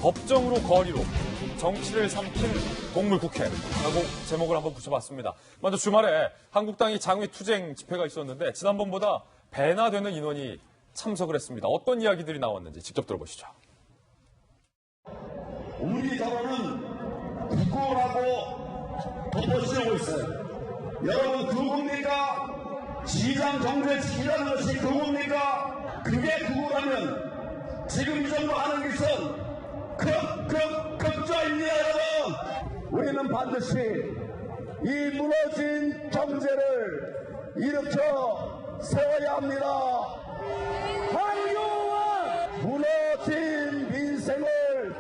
법정으로 거리로 정치를 삼킨 동물국회라고 제목을 한번 붙여봤습니다. 먼저 주말에 한국당이 장외투쟁 집회가 있었는데 지난번보다 배나 되는 인원이 참석을 했습니다. 어떤 이야기들이 나왔는지 직접 들어보시죠. 우리 당원은 국고라고 덮어씌우고 있어요. 여러분 그겁니까? 시장 정부의 지키라는 것이 그겁니까? 그게 그거라면 지금 이 정도 하는 것은 극좌입니다, 여러분. 우리는 반드시 이 무너진 경제를 일으켜 세워야 합니다. 황교안 무너진 민생을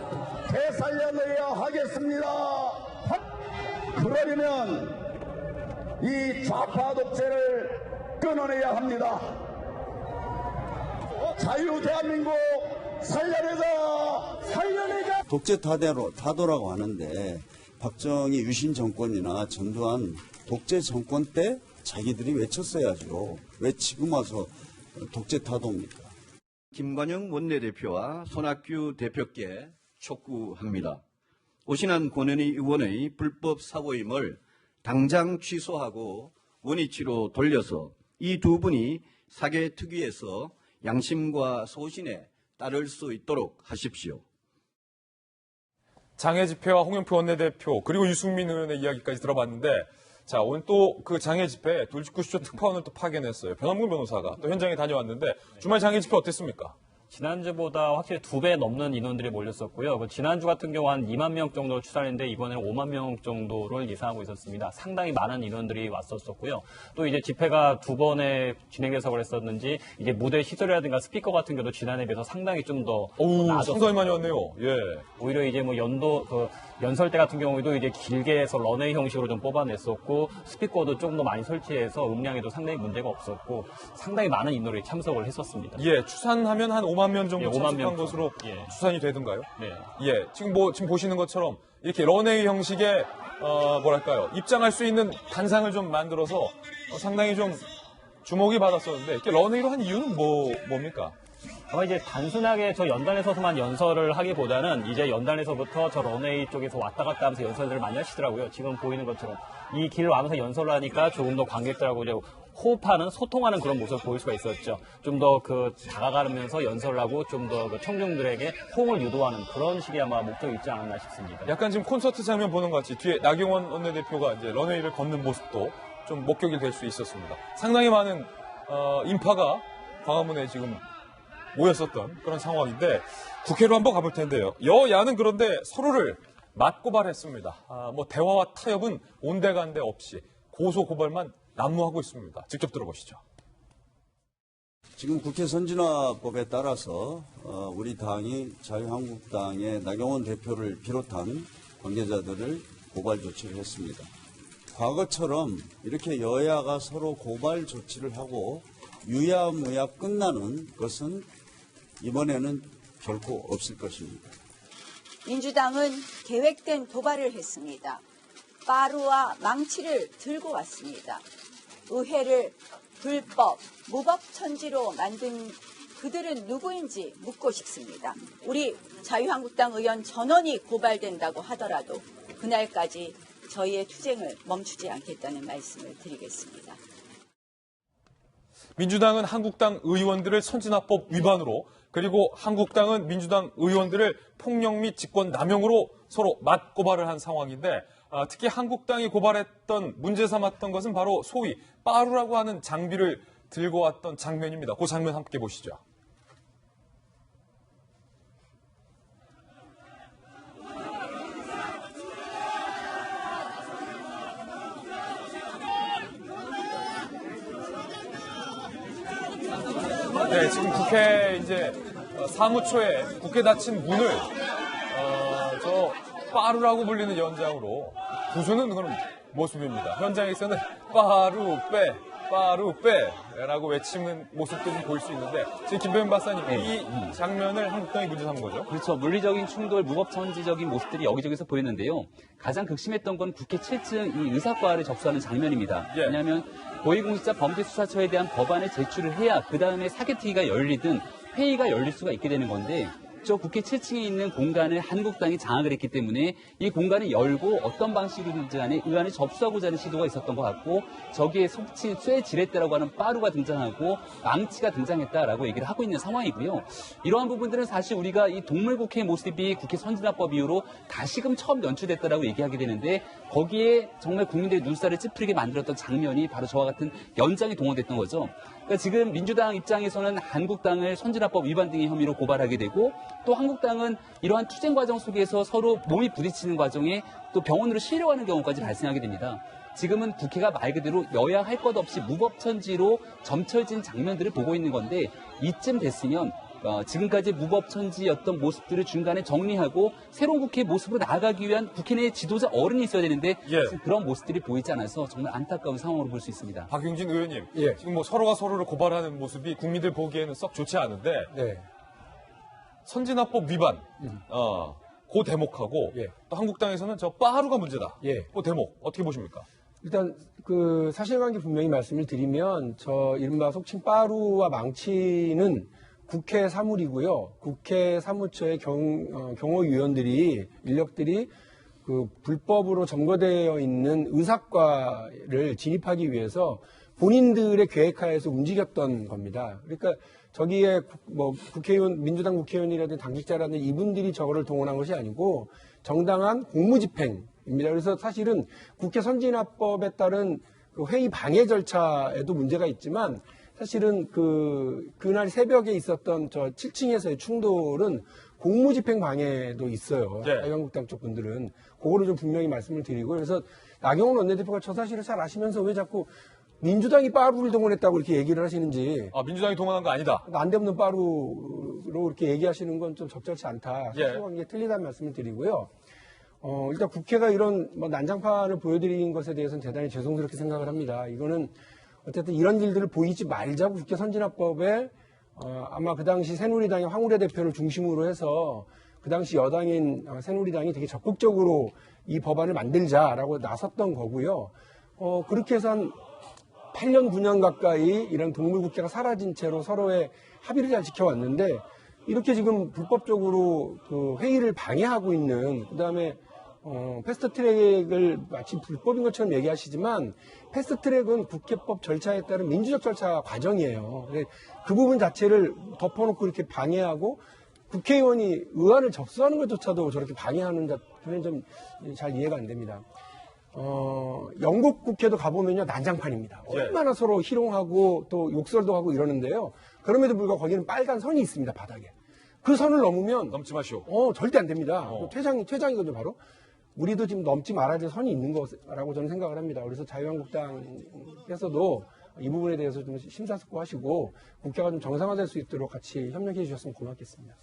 되살려내야 하겠습니다. 그러려면 이 좌파 독재를 끊어내야 합니다. 자유 대한민국 살려내자. 독재 타도라고 하는데 박정희 유신 정권이나 전두환 독재 정권 때 자기들이 외쳤어야죠. 왜 지금 와서 독재 타도입니까? 김관영 원내대표와 손학규 대표께 촉구합니다. 오신환 권은희 의원의 불법 사고임을 당장 취소하고 원위치로 돌려서 이 두 분이 사개특위에서 양심과 소신에 따를 수 있도록 하십시오. 장애 집회와 홍영표 원내대표 그리고 유승민 의원의 이야기까지 들어봤는데 자 오늘 또 그 장애 집회 돌직구쇼 특파원을 또 파견했어요. 변함근 변호사가 또 현장에 다녀왔는데 주말 장애 집회 어땠습니까? 지난주보다 확실히 2배 넘는 인원들이 몰렸었고요. 지난주 같은 경우 한 2만 명 정도 추산했는데 이번에는 5만 명 정도를 예상하고 있었습니다. 상당히 많은 인원들이 왔었었고요. 또 이제 집회가 2번에 진행돼서 그랬었는지 이제 무대 시설이라든가 스피커 같은 경우도 지난해에 비해서 상당히 좀 더 나아졌어요. 상당히 많이 왔네요. 예. 오히려 이제 뭐 연설대 같은 경우에도 이제 길게 해서 런웨이 형식으로 좀 뽑아냈었고 스피커도 좀 더 많이 설치해서 음량에도 상당히 문제가 없었고 상당히 많은 인원들이 참석을 했었습니다. 예, 추산하면 한 5만 명 정도 예, 5만 참석한 명 것으로 예. 추산이 되던가요? 네. 예, 지금 보시는 것처럼 이렇게 런웨이 형식의 뭐랄까요 입장할 수 있는 단상을 좀 만들어서 상당히 좀 주목이 받았었는데 이렇게 런웨이로 한 이유는 뭡니까? 아마 이제 단순하게 저 연단에서만 연설을 하기보다는 이제 연단에서부터 저 런웨이 쪽에서 왔다 갔다 하면서 연설들을 많이 하시더라고요. 지금 보이는 것처럼 이 길을 와면서 연설을 하니까 조금 더 관객들하고 이제 호흡하는, 소통하는 그런 모습을 보일 수가 있었죠. 좀 더 다가가면서 연설을 하고 좀 더 청중들에게 호응을 유도하는 그런 식의 아마 목적이 있지 않았나 싶습니다. 약간 지금 콘서트 장면 보는 것 같이 뒤에 나경원 원내대표가 이제 런웨이를 걷는 모습도 좀 목격이 될 수 있었습니다. 상당히 많은 인파가 광화문에 지금 모였었던 그런 상황인데 국회로 한번 가볼 텐데요. 여야는 그런데 서로를 맞고발했습니다. 대화와 타협은 온데간데 없이 고소 고발만 난무하고 있습니다. 직접 들어보시죠. 지금 국회 선진화법에 따라서 우리 당이 자유한국당의 나경원 대표를 비롯한 관계자들을 고발 조치를 했습니다. 과거처럼 이렇게 여야가 서로 고발 조치를 하고 유야무야 끝나는 것은 이번에는 결코 없을 것입니다. 민주당은 계획된 도발을 했습니다. 빠루와 망치를 들고 왔습니다. 의회를 불법, 무법천지로 만든 그들은 누구인지 묻고 싶습니다. 우리 자유한국당 의원 전원이 고발된다고 하더라도 그날까지 저희의 투쟁을 멈추지 않겠다는 말씀을 드리겠습니다. 민주당은 한국당 의원들을 선진화법 위반으로 그리고 한국당은 민주당 의원들을 폭력 및 직권 남용으로 서로 맞고발을 한 상황인데 특히 한국당이 고발했던 문제 삼았던 것은 바로 소위 빠루라고 하는 장비를 들고 왔던 장면입니다. 그 장면 함께 보시죠. 네, 지금 국회 이제 사무처에 국회 닫힌 문을 저 빠루라고 불리는 연장으로 부수는 그런 모습입니다. 현장에서는 빠루 빼라고 외치는 모습도 좀 보일 수 있는데 지금 김병현 박사님 이 장면을 한국당이 문제 삼은 거죠? 그렇죠. 물리적인 충돌, 무법천지적인 모습들이 여기저기서 보였는데요. 가장 극심했던 건 국회 7층 이 의사과를 접수하는 장면입니다. 예. 왜냐하면 고위공직자 범죄수사처에 대한 법안을 제출을 해야 그 다음에 사개특위가 열리든 회의가 열릴 수가 있게 되는 건데 직접 국회 7층에 있는 공간을 한국당이 장악을 했기 때문에 이 공간을 열고 어떤 방식으로든지 간에 의안을 접수하고자 하는 시도가 있었던 것 같고 저기에 속칭 쇠지렛대라고 하는 빠루가 등장하고 망치가 등장했다라고 얘기를 하고 있는 상황이고요. 이러한 부분들은 사실 우리가 이 동물국회의 모습이 국회 선진화법 이후로 다시금 처음 연출됐다라고 얘기하게 되는데 거기에 정말 국민들의 눈살을 찌푸리게 만들었던 장면이 바로 저와 같은 연장이 동원됐던 거죠. 그러니까 지금 민주당 입장에서는 한국당을 선진화법 위반 등의 혐의로 고발하게 되고 또 한국당은 이러한 투쟁 과정 속에서 서로 몸이 부딪히는 과정에 또 병원으로 실려가는 경우까지 발생하게 됩니다. 지금은 국회가 말 그대로 여야 할 것 없이 무법천지로 점철진 장면들을 보고 있는 건데 이쯤 됐으면 지금까지 무법천지였던 모습들을 중간에 정리하고 새로운 국회의 모습으로 나아가기 위한 국회 내 지도자 어른이 있어야 되는데 예. 지금 그런 모습들이 보이지 않아서 정말 안타까운 상황으로 볼 수 있습니다. 박용진 의원님, 예. 지금 뭐 서로가 서로를 고발하는 모습이 국민들 보기에는 썩 좋지 않은데 네. 선진화법 위반, 그 대목하고 예. 또 한국당에서는 저 빠루가 문제다. 예. 그 대목 어떻게 보십니까? 일단 그 사실관계 분명히 말씀을 드리면 저 이른바 속칭 빠루와 망치는 국회 사물이고요. 국회 사무처의 경호위원들이 인력들이 그 불법으로 점거되어 있는 의사과를 진입하기 위해서 본인들의 계획하에서 움직였던 겁니다. 그러니까 저기에 뭐 국회의원, 민주당 국회의원이라든지 당직자라든지 이분들이 저거를 동원한 것이 아니고 정당한 공무집행입니다. 그래서 사실은 국회 선진화법에 따른 그 회의 방해 절차에도 문제가 있지만 사실은 그날 새벽에 있었던 저 7층에서의 충돌은 공무집행 방해도 있어요. 네. 자유한국당 쪽 분들은. 그거를 좀 분명히 말씀을 드리고 그래서 나경원 원내대표가 저 사실을 잘 아시면서 왜 자꾸 민주당이 빠루를 동원했다고 이렇게 얘기를 하시는지 민주당이 동원한 거 아니다. 난데없는 빠루로 이렇게 얘기하시는 건 좀 적절치 않다. 예. 사실관계에 틀리다는 말씀을 드리고요. 일단 국회가 이런 뭐 난장판을 보여드린 것에 대해서는 대단히 죄송스럽게 생각을 합니다. 이거는 어쨌든 이런 일들을 보이지 말자고 국회 선진화법에 아마 그 당시 새누리당의 황우래 대표를 중심으로 해서 그 당시 여당인 새누리당이 되게 적극적으로 이 법안을 만들자라고 나섰던 거고요. 그렇게 해서 한 8년, 9년 가까이 이런 동물국회가 사라진 채로 서로의 합의를 잘 지켜왔는데 이렇게 지금 불법적으로 그 회의를 방해하고 있는 그다음에 패스트트랙을 마치 불법인 것처럼 얘기하시지만 패스트트랙은 국회법 절차에 따른 민주적 절차 과정이에요. 그 부분 자체를 덮어놓고 이렇게 방해하고 국회의원이 의안을 접수하는 것조차도 저렇게 방해하는 자체는 좀 잘 이해가 안 됩니다. 영국 국회도 가보면요 난장판입니다. 예. 얼마나 서로 희롱하고 또 욕설도 하고 이러는데요. 그럼에도 불구하고 거기는 빨간 선이 있습니다 바닥에. 그 선을 넘으면 넘지 마시오. 절대 안 됩니다. 퇴장이거든요 바로. 우리도 지금 넘지 말아야 될 선이 있는 거라고 저는 생각을 합니다. 그래서 자유한국당에서도 이 부분에 대해서 좀 심사숙고하시고 국회가 좀 정상화될 수 있도록 같이 협력해 주셨으면 고맙겠습니다.